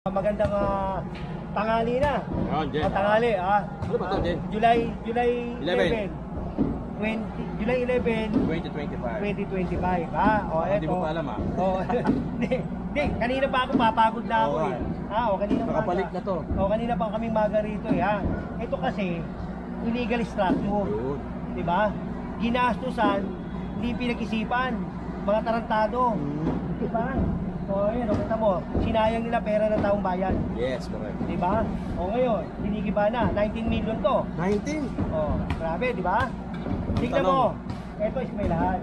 Magandang tanghali na. Jen. Tanghali, Ano ba ito, Jen? July 11. 2025. 2025, Hindi mo pa alam, Hindi, kanina pa ako papagod na ako kanina pa. Nakapalik na to. Kanina pa kaming maga rito Ito kasi, illegal structure. Yun. Diba? Ginastusan, hindi pinag-isipan. Mga tarantado. Diba? Ayan, kita mo, sinayang nila pera ng taong bayan. Yes, correct. Diba? Ngayon, ginigiba na, 19 million to. 19? Grabe, diba? Tignan mo, ito eskwelahan.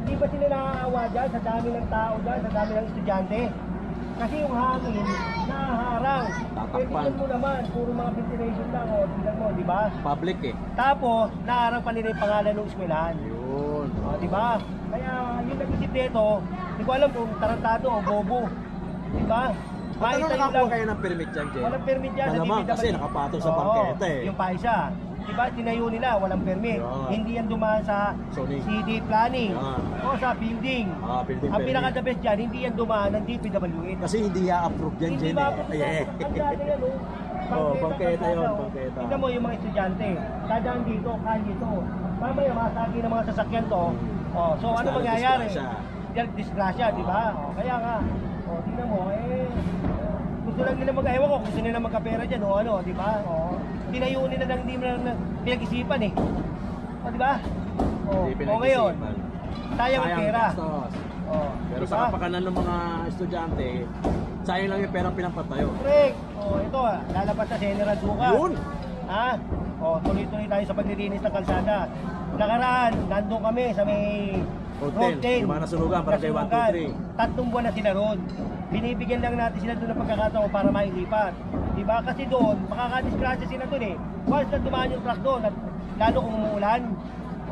Hindi ba sila naaawa dyan sa dami ng tao dyan, sa dami ng estudyante? Kasi yung hangin, nahaharang. Tignan mo naman, puro mga ventilation lang, tignan mo, diba? Public Tapos, naharang pa nila yung pangalan ng eskwelahan. Yun. Diba? Kaya, yung nag-isip dito, hindi ko alam kung tarantado o bobo. Diba? Paano nakakuha kayo ng permit dyan, Jen? Walang permit dyan. Malamang kasi nakapatong sa bangketa Yung paisa. Diba, tinayo nila, walang permit. Hindi yan dumaan sa city planning o sa building. Building ang pinaka-the best dyan, hindi yan dumaan ng DPWH. Kasi hindi i-approve yan, Jen. Hindi ba-approve yan? Ang dati yan, bangketa yun, bangketa. Tignan mo yung mga estudyante. Dadaan dito, kalye to. Mamaya, masagi ng mga sasakyan to. So ano mangyayari? Disgrasya, diba? Kaya nga, tignan mo, gusto lang nila mag-ewan ko, gusto nila magkapera dyan, diba? Tinayo nila nang hindi mo lang pinag-isipan diba? Ngayon, sayang ang pera. Pero sa kapakanan ng mga estudyante, sayang lang yung perang pinampatayo. Correct. Ito, lalabas sa General Duca. Yun! Tuloy-tuloy tayo sa paglilinis ng kalsada. Nakaraan, nandun kami sa may Road 10, yung mga nasunugan, para kay 123. 3 buwan na sila roon. Binibigyan lang natin sila doon ng pagkakataon para mailipat. Diba? Kasi doon, makakadisgrasya sila doon Once na dumaan yung truck doon, lalo kung umuulan,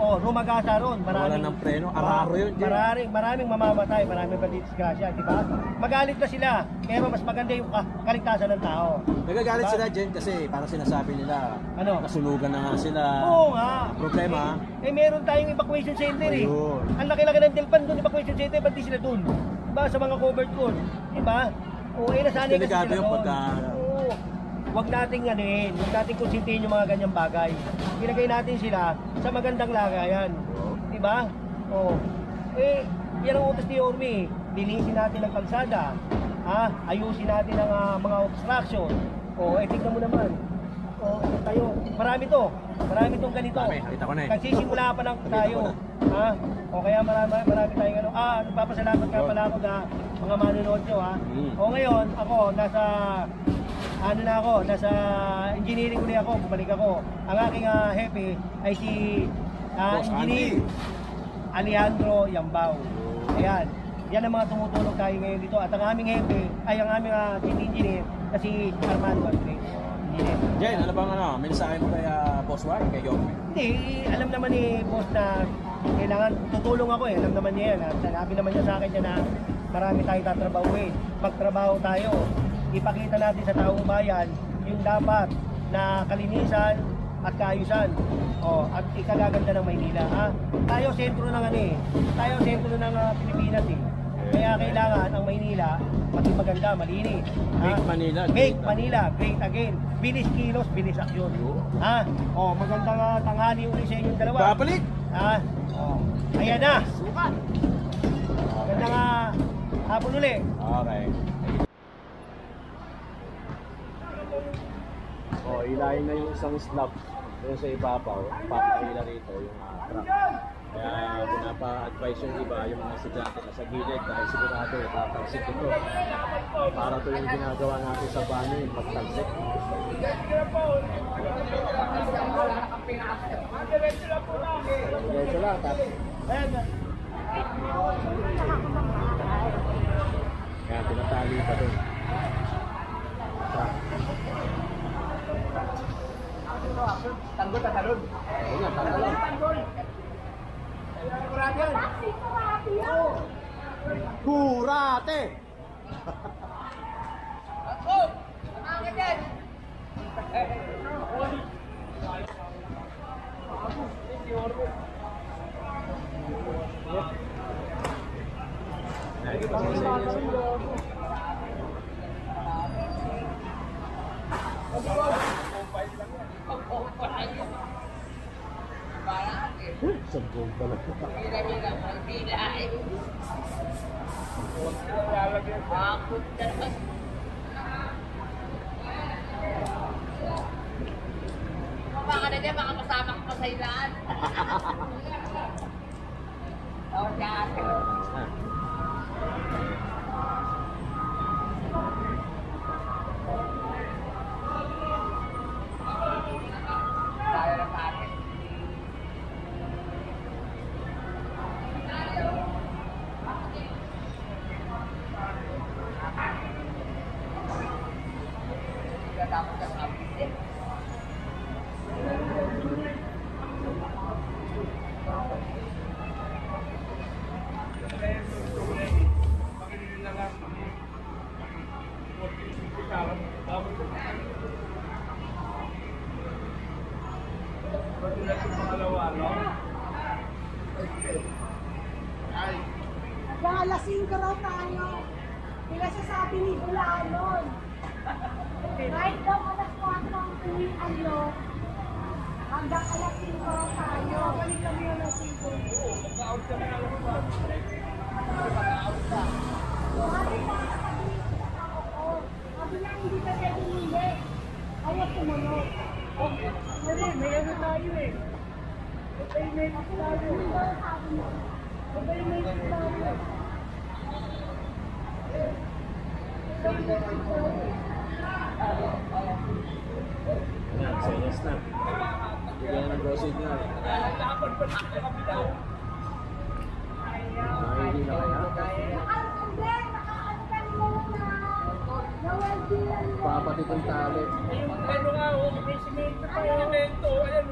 rumagasa roon. Wala ng preno, araro yun. Maraming mamamatay, maraming disgrasya, diba? Magalit na sila, pero mas maganda yung kaligtasan ng tao. Nagagalit sila, Jen, kasi parang sinasabi nila, nasunugan na nga sila. Oo nga. Problema. Meron tayong evacuation center Ang laki-laki ng Delpan doon, evacuation center, ba't di sila doon? Diba? Sa mga covered court, diba? Nasanay kasi sila doon. Huwag nating huwag nating konsintihin yung mga ganyang bagay. Ilagay natin sila sa magandang lagayan. Diba? Yan ang utos ni Ormi. Linisin natin ang kalsada. Ayusin natin ang mga obstruction. Tignan mo naman. Tayo. Marami tong ganito. Nagsisimula pa lang tayo. Kaya marami tayong nagpapasalamat nga pala ako na mga manonood nyo ngayon, ako nasa nasa engineering uli ako, bumalik ako. Ang aking hepe ay si Engineer Alejandro Yambao. Ayan. Yan ang mga tumutulong tayo ngayon dito. At ang aming hepe ay ang aming engineer na si Armando Andres. Jen, ano bang mensahe mo kay Boss Y, kay Yorme? Hindi, alam naman ni Boss na kailangan tutulong ako Alam naman niya yan. Sanabi naman niya sa akin na marami tayong tatrabahuin. Magtrabaho tayo. Ipakita natin sa taong bayan yung dapat na kalinisan at kaayusan. At ikagaganda ng Maynila. Tayo sentro ng tayo sentro ng Pilipinas Kaya kailangan ang Maynila maging maganda, malinis. Make Manila. Make Manila great again. Bilis kilos, bilis aksyon. Magandang tanghali uli sa inyong dalawa. Babalik! Ayan na. Magandang hapon uli. Okay. Ilayin na yung isang slab doon sa ibabaw, papakila rito yung truck. Kaya pinapa-advise yung iba, yung mga estudyante na sa gilid dahil sigurado tatalsik ito. Para ito yung ginagawa natin sa banyo, yung pagtalsik. Diretso lang, kaya tinatali pa doon. Tanggol ka talon. Tanggol. Kurate! Boom talaga. Baka na dyan, baka masama ka pa sa ilaan. Oh, yan. Tayo na pati. Tapos ang kapit. Nagalasing ka raw tayo. Kaya sasabi ni Bulanon. Kahit daw alas 4 ang tuwian nyo, hanggang alas 5 raw tayo. Balik kami alas 5. Mag-out kami alas 4. Sabi na nakakalimutan ako. Sabi na hindi ka pwede hili. Ayaw sumunod. May ano tayo eh. May tayo. Hindi daw sabi mo. May tayo. Ayan, senyas na. Bigyan ng go signal. Hindi na kaya. Papatit ang tali. Ano nga, may simento pa yung simento. Ayan,